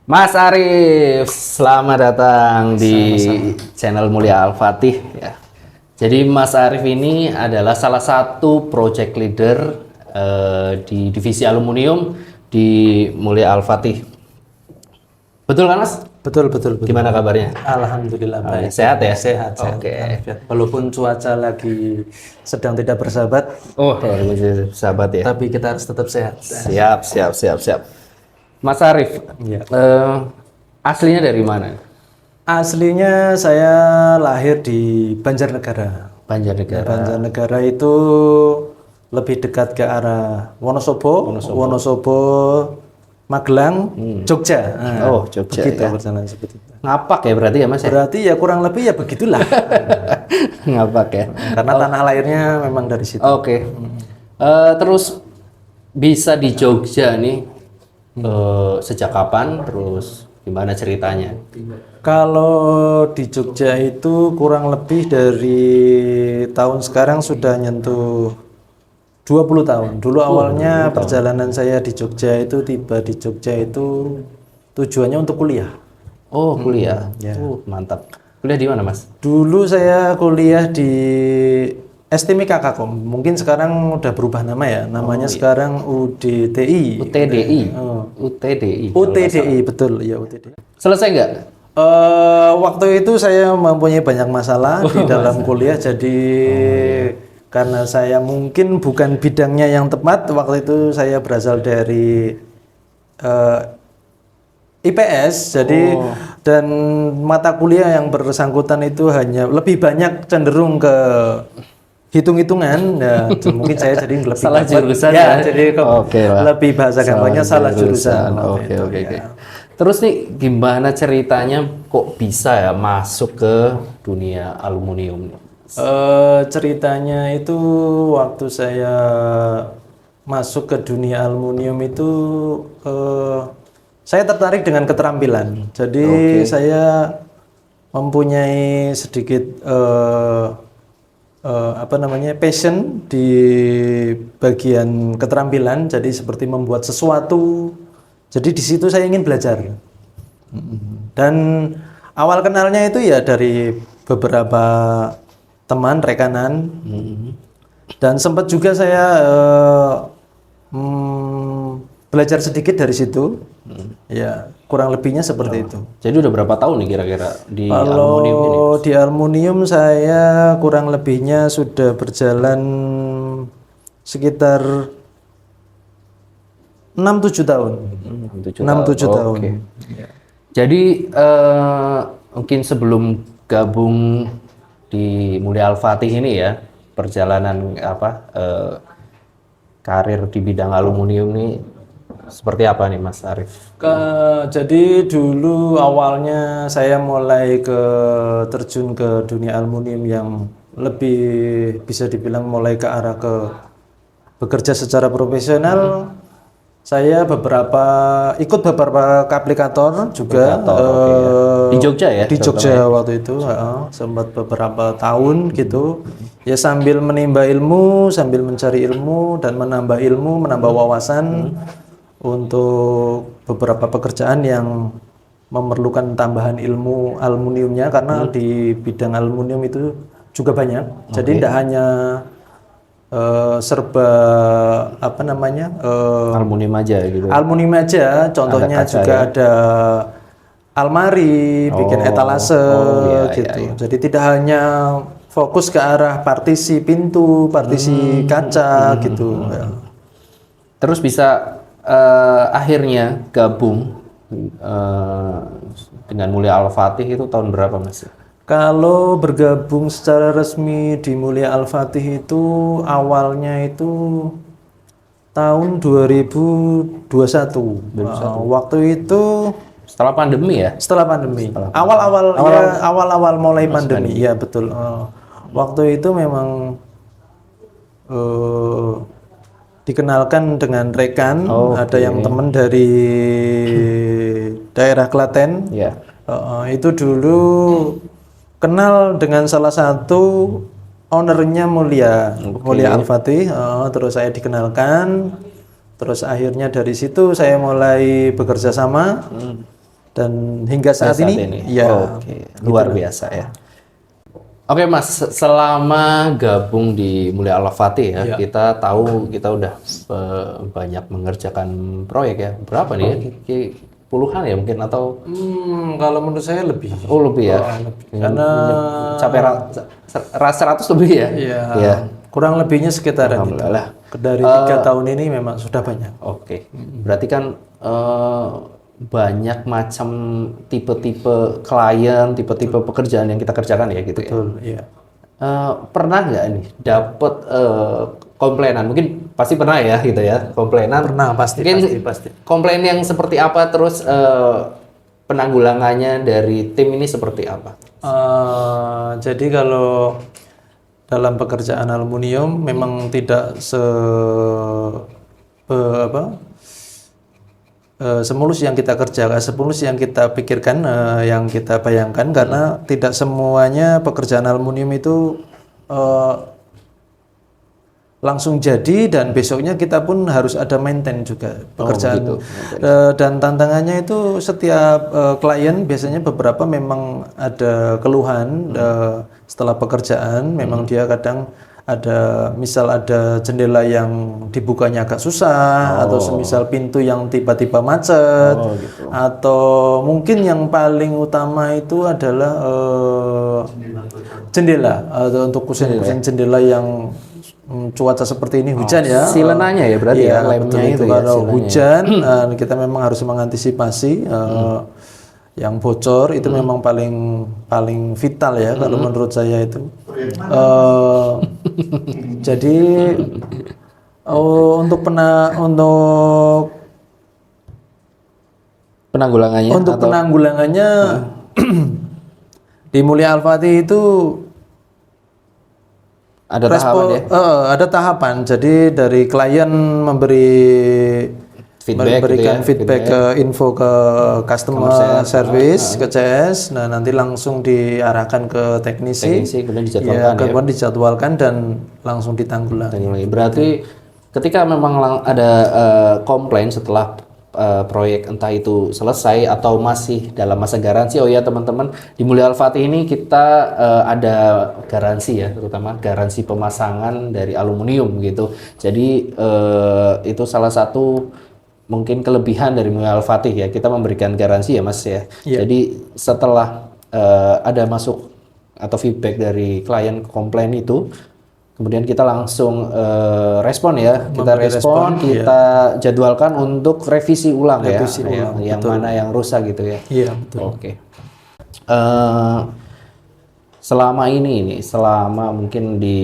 Mas Arif, selamat datang di channel Mulia Al-Fatih ya. Jadi Mas Arif ini adalah salah satu project leader di divisi aluminium di Mulia Al-Fatih. Betul kan Mas? Betul. Gimana kabarnya? Alhamdulillah baik. Sehat ya? Sehat. Oke. Walaupun cuaca lagi sedang tidak bersahabat, Sahabat ya. tapi kita harus tetap sehat. Siap. Mas Arif, Ya. aslinya dari mana? Aslinya saya lahir di Banjarnegara. Banjarnegara. Banjarnegara itu lebih dekat ke arah Wonosobo, Magelang, Jogja. Nah, Jogja begitu ya. perjalanan seperti itu. Ngapak ya berarti ya Mas ya? Berarti ya kurang lebih ya begitulah. Ngapak ya. Karena tanah lahirnya memang dari situ. Oke. Terus bisa di Jogja nih sejak kapan? Terus gimana ceritanya? Kalau di Jogja itu kurang lebih dari tahun sekarang sudah nyentuh 20 tahun. Dulu awalnya perjalanan saya di Jogja itu tiba di Jogja itu tujuannya untuk kuliah. Oh, kuliah. Ya. Mantap. Kuliah di mana, Mas? Dulu saya kuliah di STMI Kakakom. Mungkin sekarang udah berubah nama ya. Namanya sekarang UDTI. UTDI. UTDI, betul. Ya, UTDI. Selesai nggak? Waktu itu saya mempunyai banyak masalah di dalam kuliah, jadi karena saya mungkin bukan bidangnya yang tepat. Waktu itu saya berasal dari IPS, jadi dan mata kuliah yang bersangkutan itu hanya lebih banyak cenderung ke hitung-hitungan. Ya, mungkin saya jadi lebih Salah jurusan ya. Jadi lebih bahasa gampangnya salah jurusan. Oke. Terus nih gimana ceritanya kok bisa ya masuk ke dunia aluminium? Ceritanya itu waktu saya masuk ke dunia aluminium itu saya tertarik dengan keterampilan. Jadi saya mempunyai sedikit passion di bagian keterampilan. Jadi seperti membuat sesuatu. Jadi di situ saya ingin belajar. Dan awal kenalnya itu ya dari beberapa teman rekanan, dan sempat juga saya belajar sedikit dari situ. Ya kurang lebihnya seperti itu. Jadi udah berapa tahun nih kira-kira di Kalau aluminium ini? di aluminium saya kurang lebihnya sudah berjalan sekitar 6-7 tahun. 6-7 tahun. Oke. Jadi mungkin sebelum gabung di Mulia Al-Fatih ini ya, perjalanan karir di bidang aluminium ini seperti apa nih Mas Arif? Jadi dulu awalnya saya mulai terjun ke dunia aluminium yang lebih bisa dibilang mulai ke arah ke bekerja secara profesional. Saya ikut beberapa aplikator juga di Jogja ya? Di Jogja waktu itu sempat beberapa tahun gitu. Ya sambil menimba ilmu, sambil mencari ilmu dan menambah ilmu, menambah wawasan untuk beberapa pekerjaan yang memerlukan tambahan ilmu aluminiumnya, karena di bidang aluminium itu juga banyak. Jadi tidak hanya serba aluminium aja gitu. Aluminium aja, contohnya ada kaca, juga ya? ada almari, bikin etalase gitu. Iya. Jadi tidak hanya fokus ke arah partisi pintu, partisi kaca gitu. Ya. Terus bisa akhirnya gabung dengan Mulia Al-Fatih itu tahun berapa Mas? Kalau bergabung secara resmi di Mulia Al-Fatih itu awalnya itu tahun 2021. Waktu itu setelah pandemi ya? Setelah pandemi. Awal-awal mulai pandemi. Ya betul. Waktu itu memang dikenalkan dengan rekan, ada yang teman dari daerah Klaten. Ya. Itu dulu kenal dengan salah satu ownernya Mulia Al-Fatih. Terus saya dikenalkan, terus akhirnya dari situ saya mulai bekerja sama dan hingga saat ini. Ya, Oke, luar biasa ya. Oke Mas, selama gabung di Mulia Al-Fatih ya, kita tahu kita udah banyak mengerjakan proyek ya. Berapa nih ya? Puluhan ya mungkin atau? Kalau menurut saya lebih. Oh lebih ya? Karena Sampai 100 lebih ya? Iya. Kurang lebihnya sekitaran itu. Alhamdulillah. Dari 3 tahun ini memang sudah banyak. Oke, berarti kan banyak macam tipe-tipe klien, tipe-tipe pekerjaan yang kita kerjakan ya gitu ya. Betul, iya. Pernah nggak nih dapat komplainan? Mungkin pasti pernah ya gitu ya, komplainan. Pernah, pasti. Komplain yang seperti apa, terus penanggulangannya dari tim ini seperti apa? Jadi kalau dalam pekerjaan aluminium memang tidak semulus yang kita kerjakan, semulus yang kita pikirkan, yang kita bayangkan, karena tidak semuanya pekerjaan aluminium itu langsung jadi dan besoknya kita pun harus ada maintain juga pekerjaan. Dan tantangannya itu setiap klien biasanya beberapa memang ada keluhan setelah pekerjaan, memang dia kadang misal ada jendela yang dibukanya agak susah, atau semisal pintu yang tiba-tiba macet, atau mungkin yang paling utama itu adalah jendela, atau untuk kusen-kusen jendela yang cuaca seperti ini, hujan ya. Silenanya ya berarti ya, lemnya itu ya. Kalau hujan kita memang harus mengantisipasi yang bocor itu memang paling vital ya kalau menurut saya itu. Jadi untuk penanggulangannya di Mulia Al-Fatih itu ada tahapan ya? Ada tahapan. Jadi dari klien memberikan feedback ke info ke customer service, ke CS. Nah, nanti langsung diarahkan ke teknisi kemudian dijadwalkan dan langsung ditanggulangi. Berarti ketika memang ada komplain setelah proyek entah itu selesai atau masih dalam masa garansi, oh ya teman-teman, di Mulia Al-Fatih ini kita ada garansi ya, terutama garansi pemasangan dari aluminium gitu. Jadi itu salah satu mungkin kelebihan dari Mulia Al-Fatih ya, kita memberikan garansi ya Mas ya. Jadi setelah ada masuk atau feedback dari klien komplain itu, kemudian kita langsung respon ya, kita jadwalkan untuk revisi ulang ya, yang mana yang rusak gitu ya. Iya betul. Oke. Selama ini selama mungkin di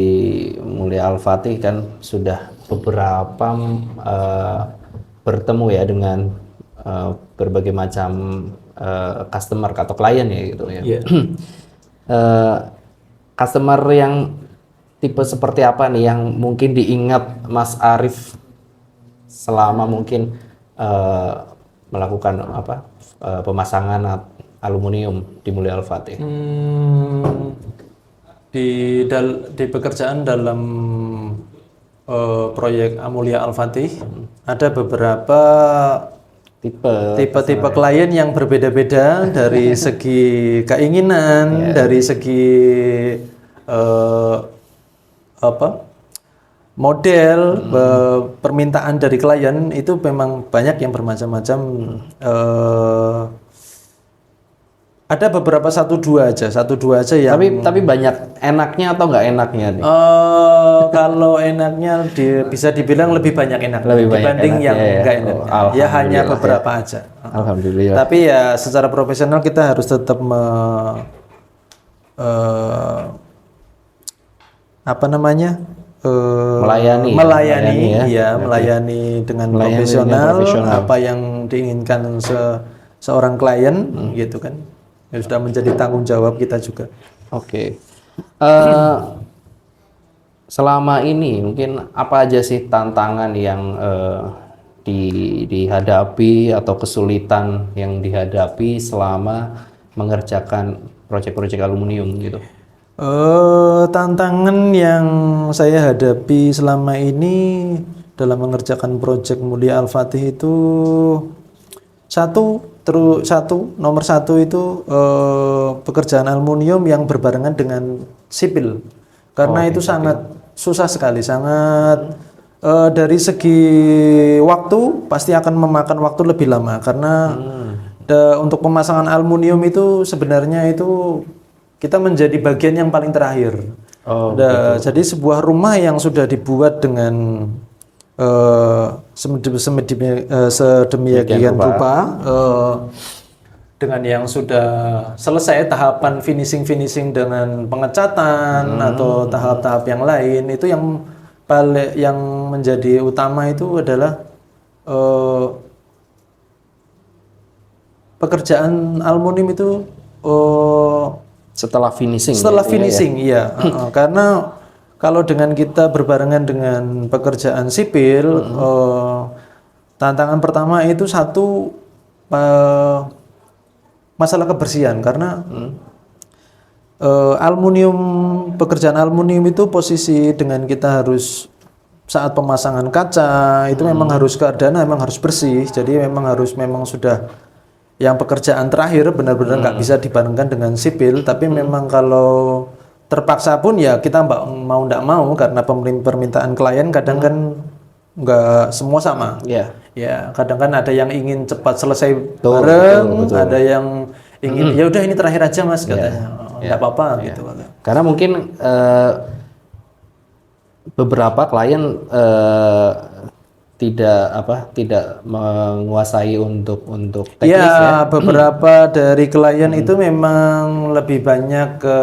Mulia Al-Fatih kan sudah beberapa bertemu ya dengan berbagai macam customer atau klien ya gitu ya. Customer yang tipe seperti apa nih yang mungkin diingat Mas Arif selama mungkin melakukan pemasangan aluminium di Mulia Al-Fatih? Di pekerjaan dalam proyek Mulia Al-Fatih ada beberapa tipe klien yang berbeda-beda dari segi keinginan, dari segi model, permintaan dari klien itu memang banyak yang bermacam-macam. Ada beberapa satu dua aja yang. Tapi banyak enaknya atau nggak enaknya nih? Kalau enaknya bisa dibilang lebih banyak enaknya dibanding yang nggak enak. Ya hanya beberapa aja. Alhamdulillah. Tapi ya secara profesional kita harus tetap melayani dengan profesional apa yang diinginkan seorang klien gitu kan. Ya sudah menjadi tanggung jawab kita juga. Oke. Selama ini mungkin apa aja sih tantangan yang dihadapi atau kesulitan yang dihadapi selama mengerjakan proyek-proyek aluminium gitu? Tantangan yang saya hadapi selama ini dalam mengerjakan proyek Mulia Al-Fatih itu satu, nomor satu itu pekerjaan aluminium yang berbarengan dengan sipil, karena itu sangat susah sekali, sangat dari segi waktu pasti akan memakan waktu lebih lama karena untuk pemasangan aluminium itu sebenarnya itu kita menjadi bagian yang paling terakhir. Jadi sebuah rumah yang sudah dibuat dengan sedemikian rupa dengan yang sudah selesai tahapan finishing dengan pengecatan atau tahap-tahap yang lain, itu yang menjadi utama itu adalah pekerjaan aluminium itu setelah finishing. Iya. Karena kalau dengan kita berbarengan dengan pekerjaan sipil, tantangan pertama itu satu masalah kebersihan, karena pekerjaan aluminium itu posisi dengan kita harus saat pemasangan kaca itu memang harus keadaan memang harus bersih, jadi memang sudah yang pekerjaan terakhir benar-benar nggak bisa dibandingkan dengan sipil, tapi memang kalau terpaksa pun ya kita nggak mau karena permintaan klien kadang kan nggak semua sama. Ya kadang kan ada yang ingin cepat selesai bareng, ada yang ingin ya udah ini terakhir aja mas katanya, nggak apa-apa gitu. Karena mungkin beberapa klien tidak menguasai untuk teknis ya. Beberapa dari klien itu memang lebih banyak ke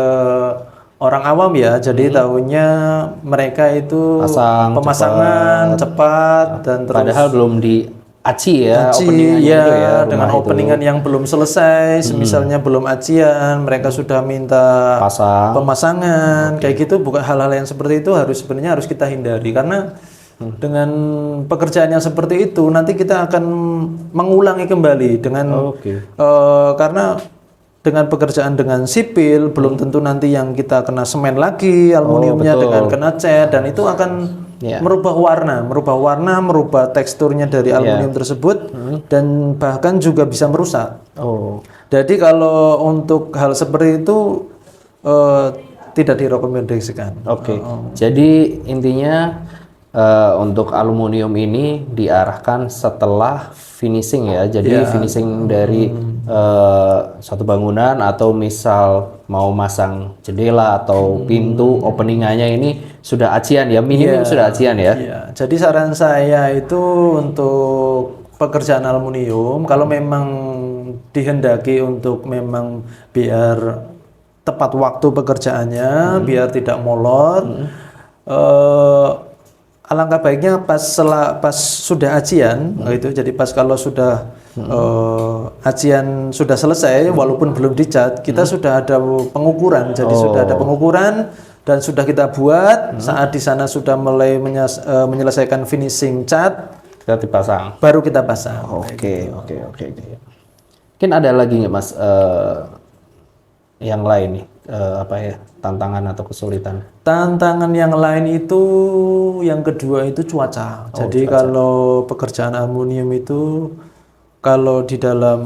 orang awam ya, jadi tahunya mereka itu pemasangan cepat dan terus padahal belum di aci ya, openingannya itu ya, dengan openingan yang belum selesai, misalnya belum acian, mereka sudah minta pemasangan, kayak gitu. Bukan hal-hal yang seperti itu sebenarnya harus kita hindari, karena dengan pekerjaan yang seperti itu nanti kita akan mengulangi kembali dengan karena dengan pekerjaan dengan sipil belum tentu nanti yang kita kena semen lagi aluminiumnya dengan kena cat, dan itu akan merubah warna, merubah teksturnya dari aluminium tersebut, dan bahkan juga bisa merusak. Jadi kalau untuk hal seperti itu tidak direkomendasikan. Jadi intinya untuk aluminium ini diarahkan setelah finishing ya. Jadi finishing dari suatu bangunan atau misal mau masang jendela atau pintu, openingannya ini sudah acian ya, minimum sudah acian ya. Jadi saran saya itu untuk pekerjaan aluminium kalau memang dihendaki untuk memang biar tepat waktu pekerjaannya, biar tidak molor, alangkah baiknya pas sudah acian gitu. Jadi pas kalau sudah acian sudah selesai walaupun belum dicat, kita sudah ada pengukuran. Jadi sudah ada pengukuran dan sudah kita buat, saat di sana sudah mulai menyelesaikan finishing cat, kita dipasang. Baru kita pasang. Oke. Mungkin ada lagi nggak Mas yang lain nih, tantangan atau kesulitan? Tantangan yang lain itu yang kedua itu cuaca. Jadi kalau pekerjaan aluminium itu kalau di dalam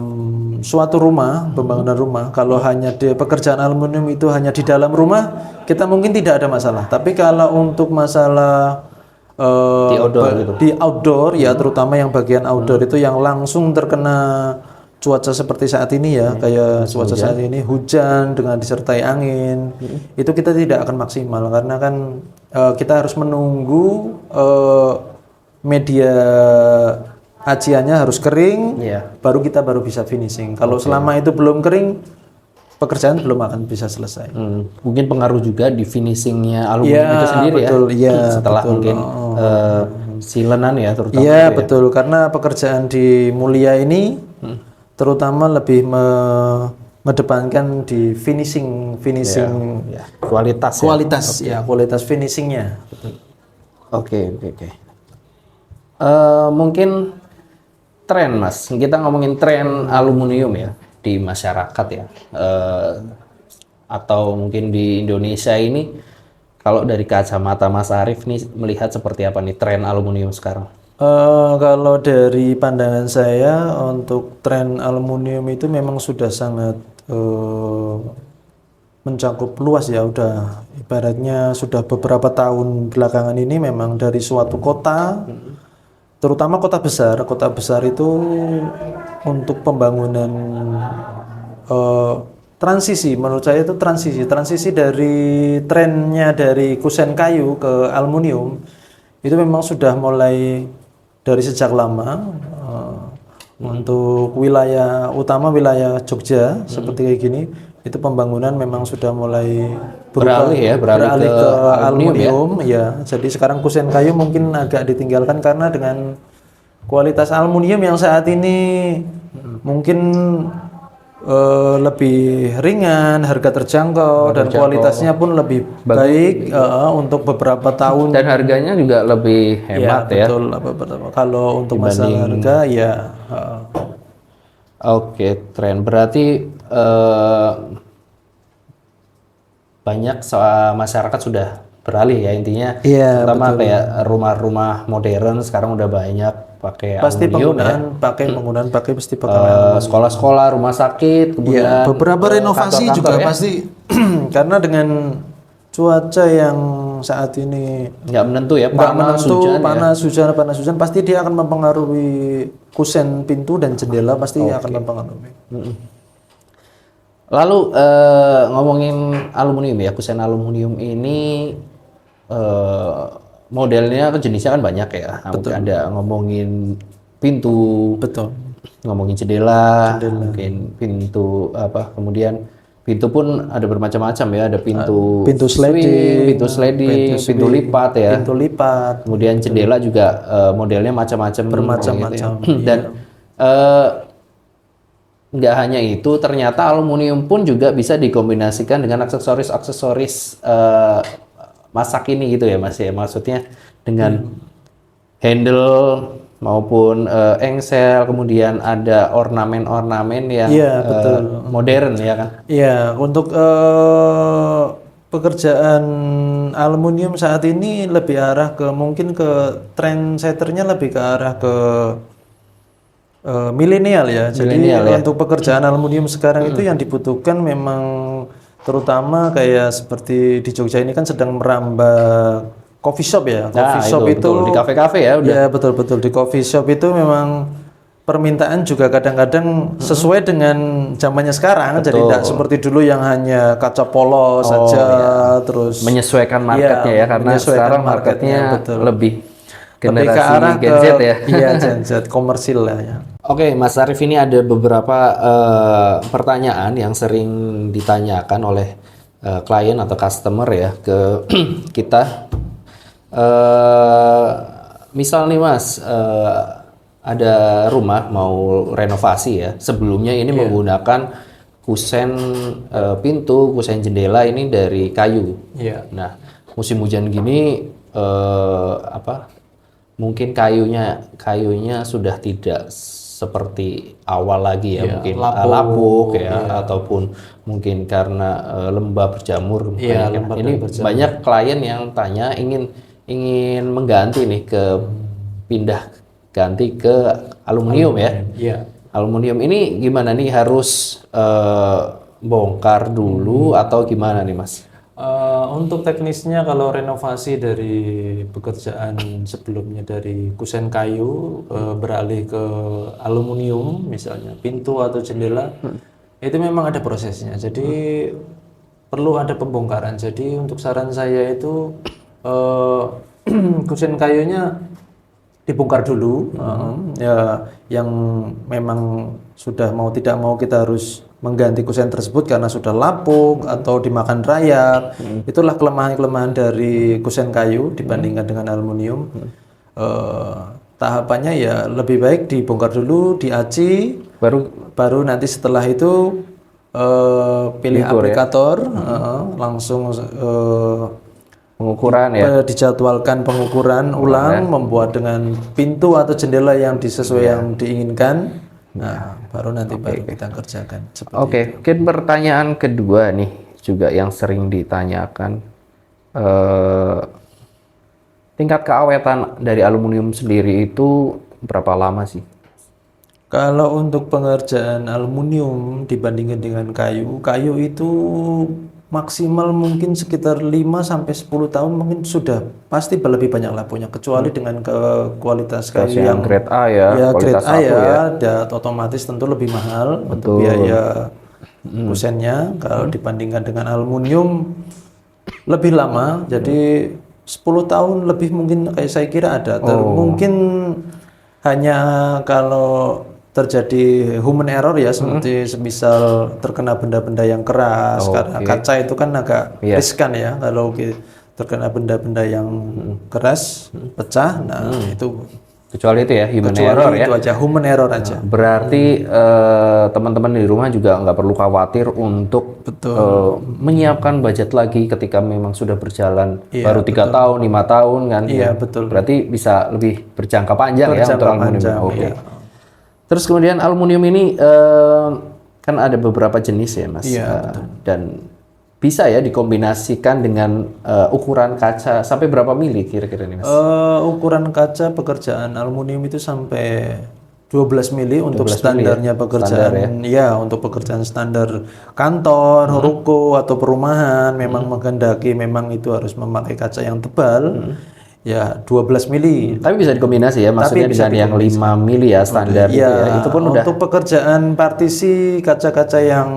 suatu rumah, pembangunan rumah, kalau hanya di pekerjaan aluminium itu hanya di dalam rumah, kita mungkin tidak ada masalah. Tapi kalau untuk masalah di outdoor ya, terutama yang bagian outdoor itu yang langsung terkena cuaca seperti saat ini ya, kayak cuaca saat ini hujan dengan disertai angin, itu kita tidak akan maksimal karena kan kita harus menunggu media aciannya harus kering, baru kita bisa finishing. Kalau selama itu belum kering, pekerjaan belum akan bisa selesai. Mungkin pengaruh juga di finishingnya aluminium itu sendiri setelah mungkin silenan ya terutama. Iya betul, karena pekerjaan di Mulia ini terutama lebih mengedepankan di finishing kualitas finishingnya. Oke. Mungkin tren Mas, kita ngomongin tren aluminium ya di masyarakat ya, atau mungkin di Indonesia ini, kalau dari kacamata Mas Arief nih melihat seperti apa nih tren aluminium sekarang? Kalau dari pandangan saya untuk tren aluminium itu memang sudah sangat mencakup luas ya, udah ibaratnya sudah beberapa tahun belakangan ini memang dari suatu kota, terutama kota besar itu untuk pembangunan transisi, menurut saya itu transisi dari trennya dari kusen kayu ke aluminium itu memang sudah mulai dari sejak lama. Untuk wilayah utama wilayah Jogja seperti kayak gini itu pembangunan memang sudah mulai beralih ke aluminium ya. Jadi sekarang kusen kayu mungkin agak ditinggalkan karena dengan kualitas aluminium yang saat ini mungkin lebih ringan, harga terjangkau dan kualitasnya pun lebih baik untuk beberapa tahun dan harganya juga lebih hemat ya. Betul. Kalau untuk masalah harga ya. Oke, tren berarti banyak masyarakat sudah beralih ya intinya. Pertama kayak rumah-rumah modern sekarang udah banyak pakai pasti aluminium penggunaan pasti pakai sekolah-sekolah, rumah sakit, kemudian beberapa renovasi juga pasti karena dengan cuaca yang saat ini nggak menentu ya, panas hujan pasti dia akan mempengaruhi kusen pintu dan jendela pasti akan mempengaruhi. Lalu ngomongin aluminium ya, kusen aluminium ini modelnya atau jenisnya kan banyak ya. Ada ngomongin pintu, ngomongin jendela, mungkin pintu kemudian pintu pun ada bermacam-macam ya, ada pintu sliding, pintu lipat ya. Kemudian jendela juga modelnya bermacam-macam. Gitu ya. Dan nggak hanya itu, ternyata aluminium pun juga bisa dikombinasikan dengan aksesoris masak ini gitu ya Mas ya. Maksudnya dengan handle maupun engsel, kemudian ada ornamen-ornamen yang modern ya kan? Iya, untuk pekerjaan aluminium saat ini lebih arah ke mungkin ke trendsetternya lebih ke arah ke milenial ya. Jadi untuk pekerjaan aluminium sekarang itu yang dibutuhkan memang terutama kayak seperti di Jogja ini kan sedang merambah coffee shop ya. Coffee shop itu di kafe-kafe ya udah. Ya betul di coffee shop itu memang permintaan juga kadang-kadang sesuai dengan zamannya sekarang. Jadi tidak seperti dulu yang hanya kaca polos saja terus menyesuaikan marketnya ya karena sekarang marketnya lebih generasi ke arah Gen Z ya. Iya, Gen Z komersil lah ya. Oke, Mas Arif, ini ada beberapa pertanyaan yang sering ditanyakan oleh klien atau customer ya ke kita. Misal nih Mas, ada rumah mau renovasi ya. Sebelumnya ini menggunakan kusen pintu, kusen jendela ini dari kayu. Nah, musim hujan gini mungkin kayunya sudah tidak seperti awal lagi ya, mungkin lapuk ya, ataupun mungkin karena lembah berjamur. Ini banyak klien yang tanya ingin mengganti nih pindah ganti ke aluminium ya. Aluminium ini gimana nih, harus bongkar dulu atau gimana nih Mas? Untuk teknisnya kalau renovasi dari pekerjaan sebelumnya dari kusen kayu beralih ke aluminium misalnya pintu atau jendela itu memang ada prosesnya, jadi perlu ada pembongkaran. Jadi untuk saran saya itu kusen kayunya dibongkar dulu ya, yang memang sudah mau tidak mau kita harus mengganti kusen tersebut karena sudah lapuk atau dimakan rayap. Itulah kelemahan-kelemahan dari kusen kayu dibandingkan dengan aluminium. Tahapannya ya lebih baik dibongkar dulu, diaci, baru nanti setelah itu pilih aplikator, langsung pengukuran ya, dijadwalkan pengukuran ulang, membuat dengan pintu atau jendela yang sesuai yang diinginkan. Nah, baru nanti baru kita kerjakan. Oke, mungkin pertanyaan kedua nih juga yang sering ditanyakan. Ini tingkat keawetan dari aluminium sendiri itu berapa lama sih? Kalau untuk pengerjaan aluminium dibandingkan dengan kayu, kayu itu maksimal mungkin sekitar 5 sampai 10 tahun mungkin sudah pasti lebih banyak lapunya, kecuali dengan kualitas kayu yang grade A ya, grade kualitas A 1 ya. dan otomatis tentu lebih mahal untuk biaya kusennya. Kalau dibandingkan dengan aluminium lebih lama, jadi 10 tahun lebih mungkin kayak saya kira ada. Mungkin hanya kalau terjadi human error ya, seperti semisal terkena benda-benda yang keras, karena kaca itu kan agak riskan ya, kalau terkena benda-benda yang keras pecah, nah itu Kecuali itu ya, human error ya. itu aja, human error aja. Berarti teman-teman di rumah juga nggak perlu khawatir untuk menyiapkan budget lagi ketika memang sudah berjalan baru 3 tahun, 5 tahun kan. Iya, betul. Berarti bisa lebih berjangka panjang ya untuk aluminium. Oke. Iya. Terus kemudian aluminium ini kan ada beberapa jenis ya Mas. Dan bisa ya dikombinasikan dengan ukuran kaca sampai berapa mili kira-kira nih Mas? Ukuran kaca pekerjaan aluminium itu sampai 12 mili untuk standarnya pekerjaan ya, untuk pekerjaan standar kantor, ruko atau perumahan memang menghendaki memang itu harus memakai kaca yang tebal. Ya 12 mili. Tapi bisa dikombinasi ya, maksudnya dengan yang 5 mili ya standar gitu ya. Itu pun udah untuk pekerjaan partisi kaca-kaca yang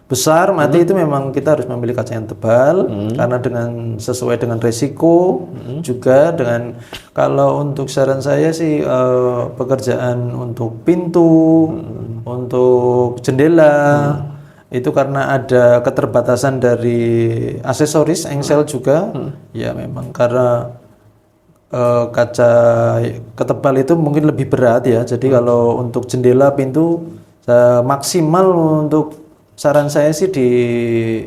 besar mati itu memang kita harus memilih kaca yang tebal karena dengan sesuai dengan resiko juga. Dengan kalau untuk saran saya sih pekerjaan untuk pintu, untuk jendela itu karena ada keterbatasan dari aksesoris engsel juga ya, memang karena kaca ketebal itu mungkin lebih berat ya. Jadi kalau untuk jendela, pintu maksimal untuk saran saya sih di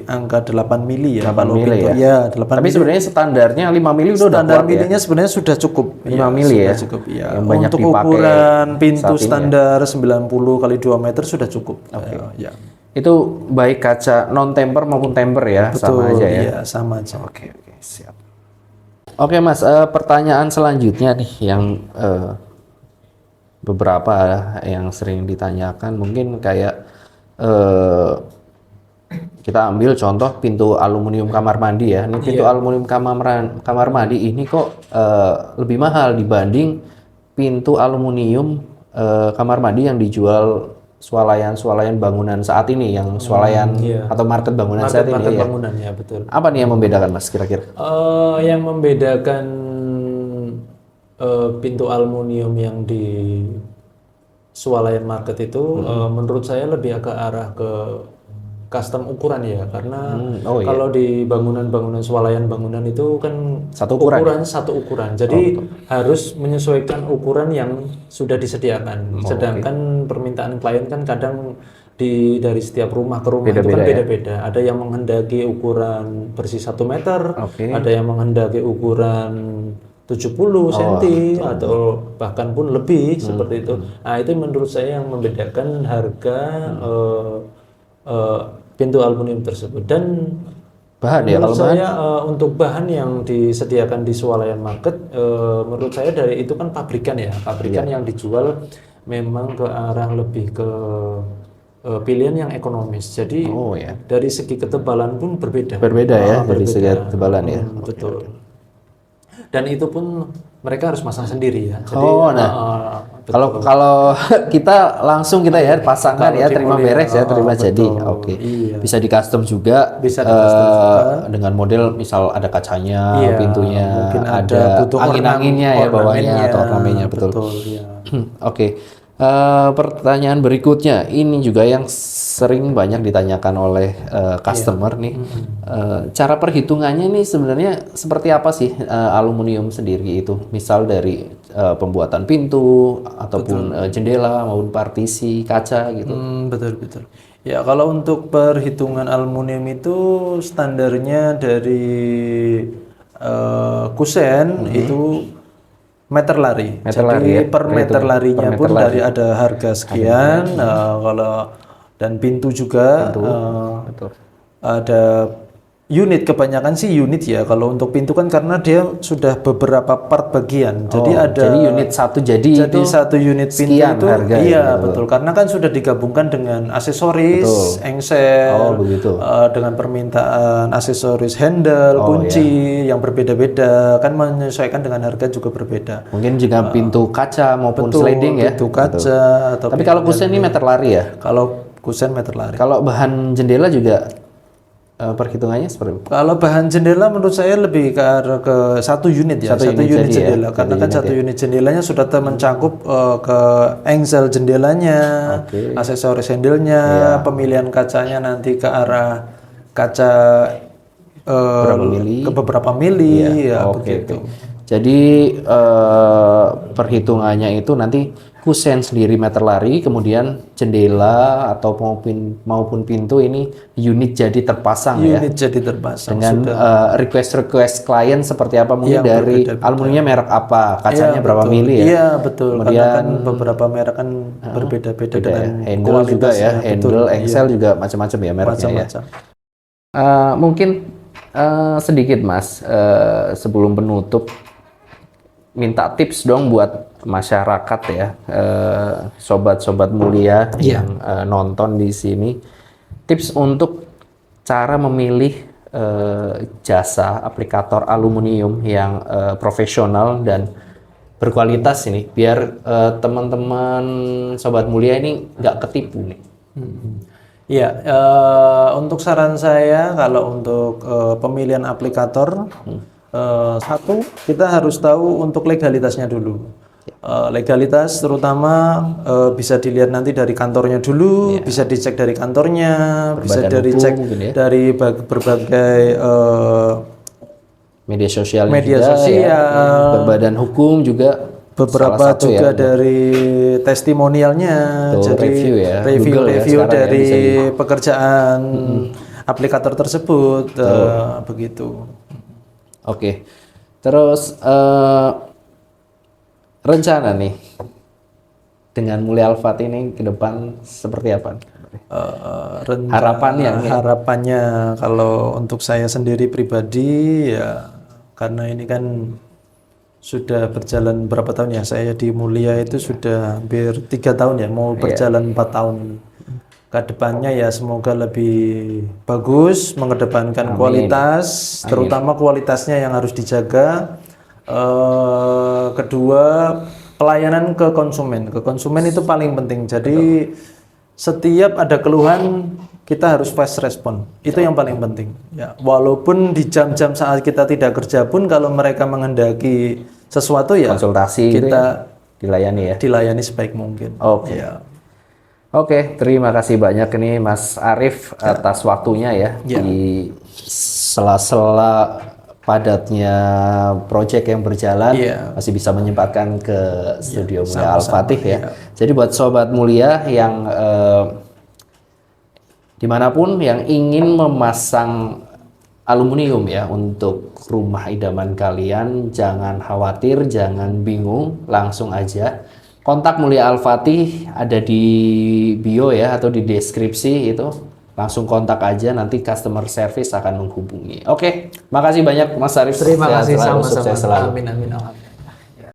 angka 8 mili ya. 8 mili ya. Ya, 8 Tapi mili. sebenarnya standarnya 5 mili udah Standar kuat milinya sebenarnya sudah cukup. 5 mili ya. Sudah cukup ya. Yang banyak untuk dipakai ukuran pintu saat ini standar 90 kali 2 meter sudah cukup. Ya. Itu baik kaca non temper maupun temper ya, sama aja ya. Iya, sama aja. Oke, siap. Oke Mas, pertanyaan selanjutnya nih yang beberapa yang sering ditanyakan, mungkin kayak kita ambil contoh pintu aluminium kamar mandi ya. Ini pintu aluminium kamar mandi ini kok lebih mahal dibanding pintu aluminium kamar mandi yang dijual swalayan bangunan saat ini, yang swalayan atau market bangunan saat ini. Market bangunan ya, betul. Apa nih yang membedakan Mas kira-kira? Yang membedakan pintu aluminium yang di swalayan market itu menurut saya lebih ke arah ke custom ukuran ya, karena kalau di bangunan swalayan bangunan itu kan satu ukuran, jadi harus menyesuaikan ukuran yang sudah disediakan. Sedangkan permintaan klien kan kadang dari setiap rumah ke rumah itu kan beda-beda. Ada yang menghendaki ukuran bersih 1 meter, ada yang menghendaki ukuran 70 cm atau bahkan pun lebih seperti itu. Nah, itu menurut saya yang membedakan harga pintu aluminium tersebut. Dan bahan ya, menurut saya untuk bahan yang disediakan di swalayan market, menurut saya dari itu kan pabrikan ya, yang dijual memang ke arah lebih ke pilihan yang ekonomis. Jadi dari segi ketebalan pun berbeda ya, dari segi ketebalan ya. Betul. Dan itu pun mereka harus masang sendiri ya. Jadi, kalau kita langsung ya pasangkan ya, terima beres ya, terima jadi. Bisa di custom juga. Dengan model misal ada kacanya, pintunya, mungkin ada angin-anginnya ya bawahnya atau ornamennya, betul. Pertanyaan berikutnya ini juga yang sering banyak ditanyakan oleh customer nih. Cara perhitungannya nih sebenarnya seperti apa sih aluminium sendiri itu? Misal dari pembuatan pintu ataupun jendela maupun partisi kaca gitu. Betul. Ya, kalau untuk perhitungan aluminium itu standarnya dari kusen itu meter lari. Jadi per meter larinya pun dari ada harga sekian. Kalau dan pintu juga ada unit, kebanyakan sih unit ya. Kalau untuk pintu kan karena dia sudah beberapa part bagian. Jadi Jadi unit satu jadi itu satu unit pintu sekian itu harga ya, iya gitu. betul. Karena kan sudah digabungkan dengan aksesoris, engsel, begitu. dengan permintaan aksesoris handle, kunci yang berbeda-beda. Kan menyesuaikan dengan harga juga berbeda. Mungkin juga pintu kaca maupun Betul, sliding ya. pintu kaca atau Tapi kalau kusen ini meter lari ya. kalau kusen meter lari. Kalau bahan jendela juga perhitungannya seperti apa? Kalau bahan jendela menurut saya lebih ke arah ke satu unit ya, satu unit jadi ya, jendela. Karena kan satu unit jendelanya sudah mencakup ke engsel jendelanya, aksesoris handle-nya, pemilihan kacanya nanti ke arah kaca ke beberapa mili, ya begitu. Jadi perhitungannya itu nanti kusen sendiri meter lari, kemudian jendela atau maupun pintu ini unit jadi terpasang ya. Unit jadi terpasang. Dengan request klien seperti apa, mungkin dari aluminiumnya merek apa, kacanya berapa mili ya. Iya betul. Kemudian karena kan beberapa merek kan berbeda-beda dengan handle juga ya, handle, engsel juga macam-macam ya mereknya ya. Mungkin sedikit Mas, sebelum penutup minta tips dong buat masyarakat ya, sobat-sobat mulia yang nonton di sini, tips untuk cara memilih jasa aplikator aluminium yang profesional dan berkualitas ini, biar teman-teman sobat mulia ini nggak ketipu nih. Ya, untuk saran saya kalau untuk pemilihan aplikator, satu kita harus tahu untuk legalitasnya dulu. Legalitas terutama bisa dilihat nanti dari kantornya dulu, bisa dicek dari kantornya, bisa dicek dari berbagai media sosial, ya, berbadan hukum juga. Beberapa juga dari testimonialnya, jadi review dari pekerjaan aplikator tersebut, begitu. Oke, terus rencana nih dengan Mulia Al-Fatih ini ke depan seperti apa? Harapannya kalau untuk saya sendiri pribadi ya, karena ini kan sudah berjalan berapa tahun ya, saya di Mulia itu sudah hampir 3 tahun ya, mau berjalan 4 tahun. Kedepannya ya semoga lebih bagus, mengedepankan kualitas, terutama kualitasnya yang harus dijaga. Kedua, pelayanan ke konsumen itu paling penting. Jadi setiap ada keluhan kita harus fast respon, itu yang paling penting. Ya, walaupun di jam-jam saat kita tidak kerja pun, kalau mereka menghendaki sesuatu ya konsultasi kita dilayani ya. Dilayani sebaik mungkin. Oke. Ya. Oke, terima kasih banyak ini Mas Arif atas waktunya ya di sela-sela padatnya proyek yang berjalan, masih bisa menyempatkan ke studio Mulia Al-Fatih ya. Jadi buat sobat mulia yang dimanapun yang ingin memasang aluminium ya untuk rumah idaman kalian, jangan khawatir, jangan bingung, langsung aja kontak Mulia Al-Fatih, ada di bio ya atau di deskripsi itu, langsung kontak aja, nanti customer service akan menghubungi. Oke, makasih banyak Mas Arif. Terima kasih, sama-sama. Sukses selalu. Amin.